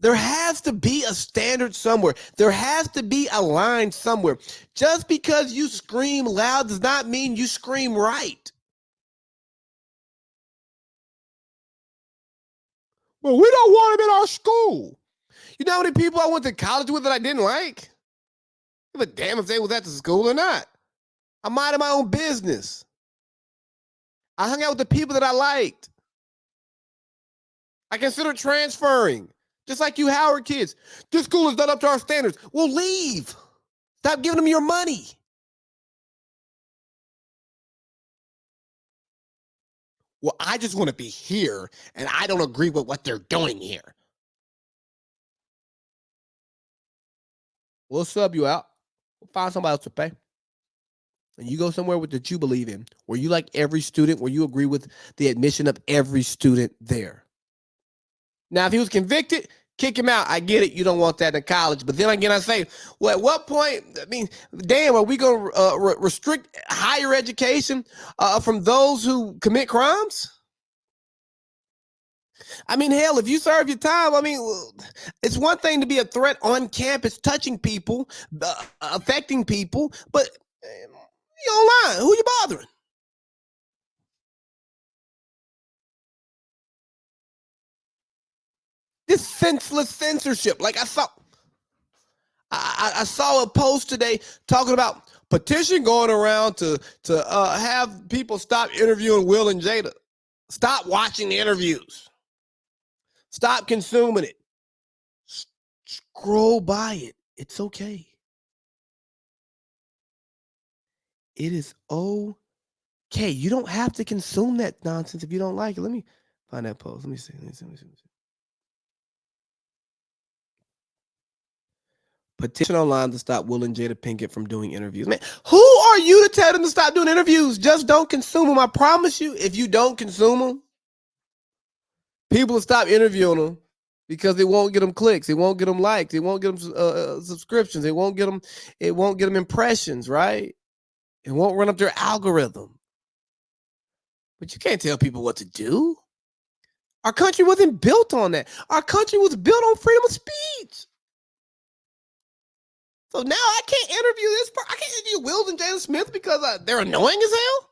There has to be a standard somewhere. There has to be a line somewhere. Just because you scream loud does not mean you scream right. Well, we don't want him in our school. You know how many people I went to college with that I didn't like? But damn if they was at the school or not. I minded my own business. I hung out with the people that I liked. I considered transferring. Just like you Howard kids. This school is not up to our standards. Well, leave. Stop giving them your money. Well, I just want to be here, and I don't agree with what they're doing here. We'll sub you out. We'll find somebody else to pay. And you go somewhere with that you believe in, where you like every student, where you agree with the admission of every student there. Now, if he was convicted, kick him out. I get it. You don't want that in college. But then again, I say, well, at what point, I mean, damn, are we going to restrict higher education from those who commit crimes? I mean, hell, if you serve your time, I mean, it's one thing to be a threat on campus, touching people, affecting people, but you online, who you bothering? This senseless censorship. Like I saw a post today talking about petition going around to have people stop interviewing Will and Jada. Stop watching the interviews. Stop consuming it. Scroll by it. It's okay. It is okay. You don't have to consume that nonsense if you don't like it. Let me find that post. Let me see. Petition online to stop Will and Jada Pinkett from doing interviews. Man, who are you to tell them to stop doing interviews? Just don't consume them. I promise you, if you don't consume them, people will stop interviewing them because it won't get them clicks, it won't get them likes, it won't get them subscriptions, it won't get them impressions, right? It won't run up their algorithm. But you can't tell people what to do. Our country wasn't built on that. Our country was built on freedom of speech. So now I can't interview this person. I can't interview Will and Jada Smith because they're annoying as hell.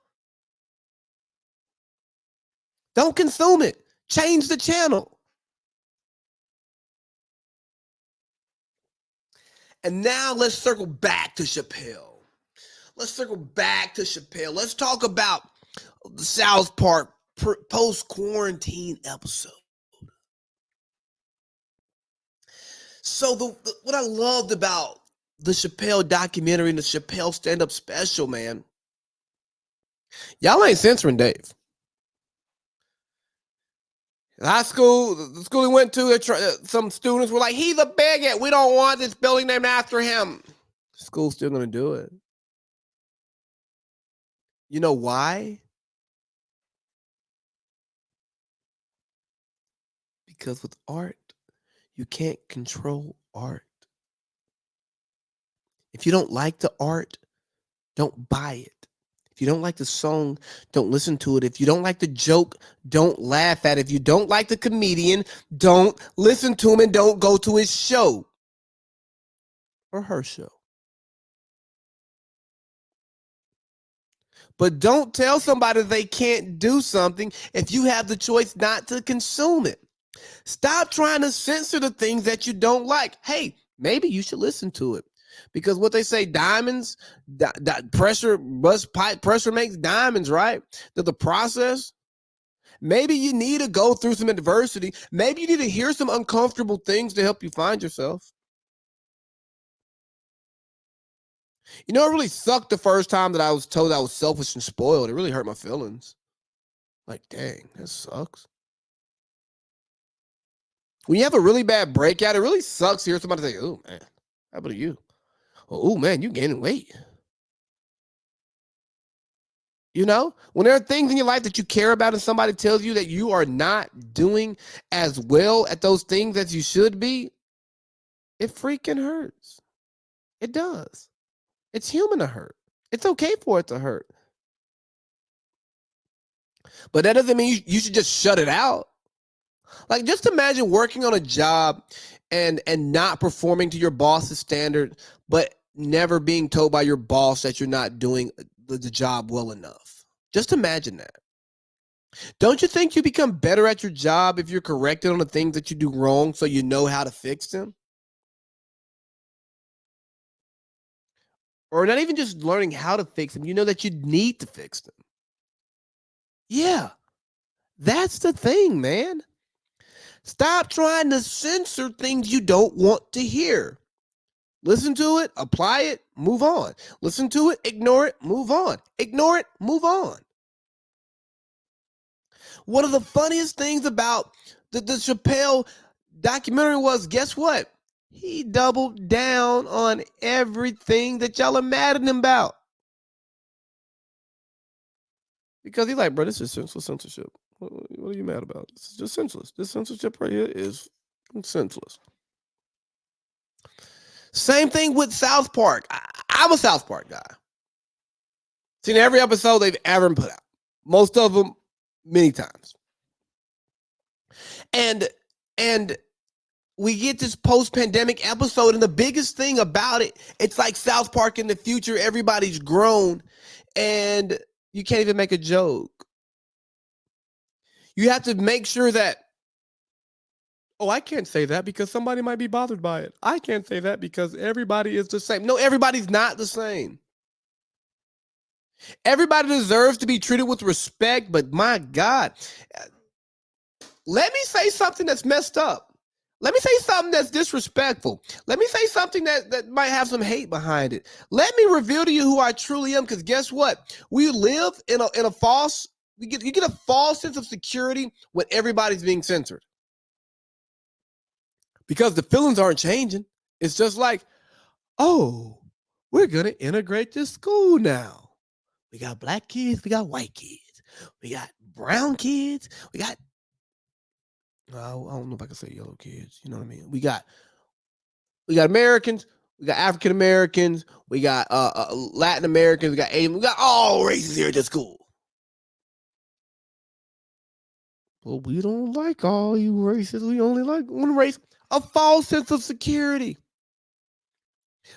Don't consume it. Change the channel. And now let's circle back to Chappelle. Let's talk about the South Park post-quarantine episode. So what I loved about the Chappelle documentary and the Chappelle stand-up special, man, y'all ain't censoring Dave. In high school, the school he went to, some students were like, he's a bigot. We don't want this building named after him. The school's still going to do it. You know why? Because with art, you can't control art. If you don't like the art, don't buy it. If you don't like the song, don't listen to it. If you don't like the joke, don't laugh at it. If you don't like the comedian, don't listen to him and don't go to his show or her show. But don't tell somebody they can't do something if you have the choice not to consume it. Stop trying to censor the things that you don't like. Hey, maybe you should listen to it. Because what they say, diamonds, pressure makes diamonds, right? The process. Maybe you need to go through some adversity. Maybe you need to hear some uncomfortable things to help you find yourself. You know, it really sucked the first time that I was told I was selfish and spoiled. It really hurt my feelings. Like, dang, that sucks. When you have a really bad breakout, it really sucks to hear somebody say, oh, man, how about you? Oh, man, you gaining weight. You know, when there are things in your life that you care about and somebody tells you that you are not doing as well at those things as you should be, it freaking hurts. It does. It's human to hurt. It's okay for it to hurt. But that doesn't mean you should just shut it out. Like, just imagine working on a job and not performing to your boss's standard, but never being told by your boss that you're not doing the job well enough. Just imagine that. Don't you think you become better at your job if you're corrected on the things that you do wrong so you know how to fix them? Or not even just learning how to fix them, you know that you need to fix them. Yeah, that's the thing, man. Stop trying to censor things you don't want to hear. Listen to it, apply it, move on. Listen to it, ignore it, move on. Ignore it, move on. One of the funniest things about the Chappelle documentary was, guess what? He doubled down on everything that y'all are mad at him about. Because he's like, bro, this is senseless censorship. What are you mad about? This is just senseless. This censorship right here is senseless. Same thing with South Park. I'm a South Park guy. Seen every episode they've ever put out. Most of them many times. And we get this post-pandemic episode, and the biggest thing about it, it's like South Park in the future. Everybody's grown, and you can't even make a joke. You have to make sure that, oh, I can't say that because somebody might be bothered by it. I can't say that because everybody is the same. No, everybody's not the same. Everybody deserves to be treated with respect, but my God, let me say something that's messed up. Let me say something that's disrespectful. Let me say something that might have some hate behind it. Let me reveal to you who I truly am, because guess what? We live in a false, you get a false sense of security when everybody's being censored. Because the feelings aren't changing. It's just like, oh, we're going to integrate this school now. We got black kids, we got white kids, we got brown kids, we got, I don't know if I can say yellow kids, you know what I mean? We got Americans, we got African Americans, we got Latin Americans, we got Asian, we got all races here at the school. Well, we don't like all you races. We only like one race. A false sense of security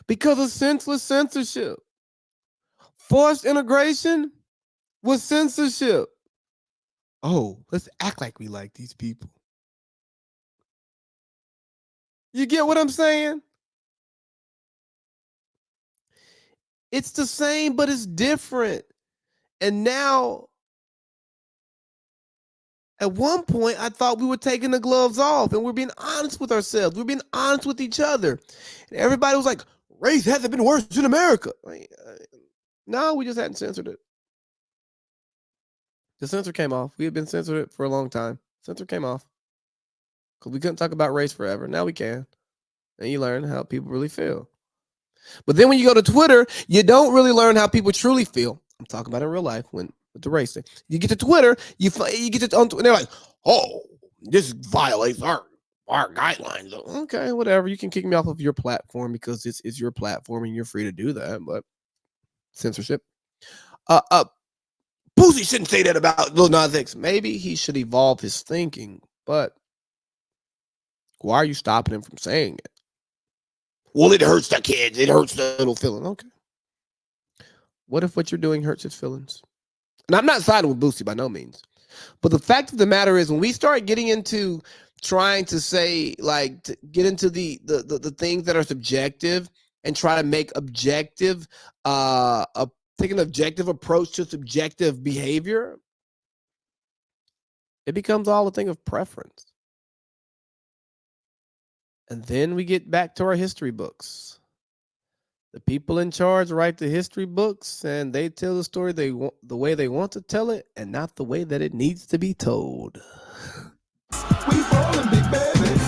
because of senseless censorship. Forced integration with censorship. Oh, let's act like we like these people. You get what I'm saying? It's the same, but it's different. And now, at one point, I thought we were taking the gloves off and we're being honest with ourselves. We're being honest with each other. And everybody was like, race hasn't been worse in America. No, we just hadn't censored it. The censor came off. We had been censored for a long time. Censor came off. Because we couldn't talk about race forever. Now we can. And you learn how people really feel. But then when you go to Twitter, you don't really learn how people truly feel. I'm talking about in real life with the race thing. You get to Twitter, you get to, and they're like, oh, this violates our guidelines. Okay, whatever. You can kick me off of your platform because this is your platform and you're free to do that. But censorship. Boosie shouldn't say that about Lil Nas X. Maybe he should evolve his thinking, but why are you stopping him from saying it? Well, it hurts the kids. It hurts the little feeling. Okay. What if what you're doing hurts his feelings? And I'm not siding with Boosie by no means. But the fact of the matter is, when we start getting into trying to say, like, to get into the things that are subjective and try to make objective, take an objective approach to subjective behavior, it becomes all a thing of preference. And then we get back to our history books. The people in charge write the history books, and they tell the story the way they want to tell it, and not the way that it needs to be told. We rolling, big baby.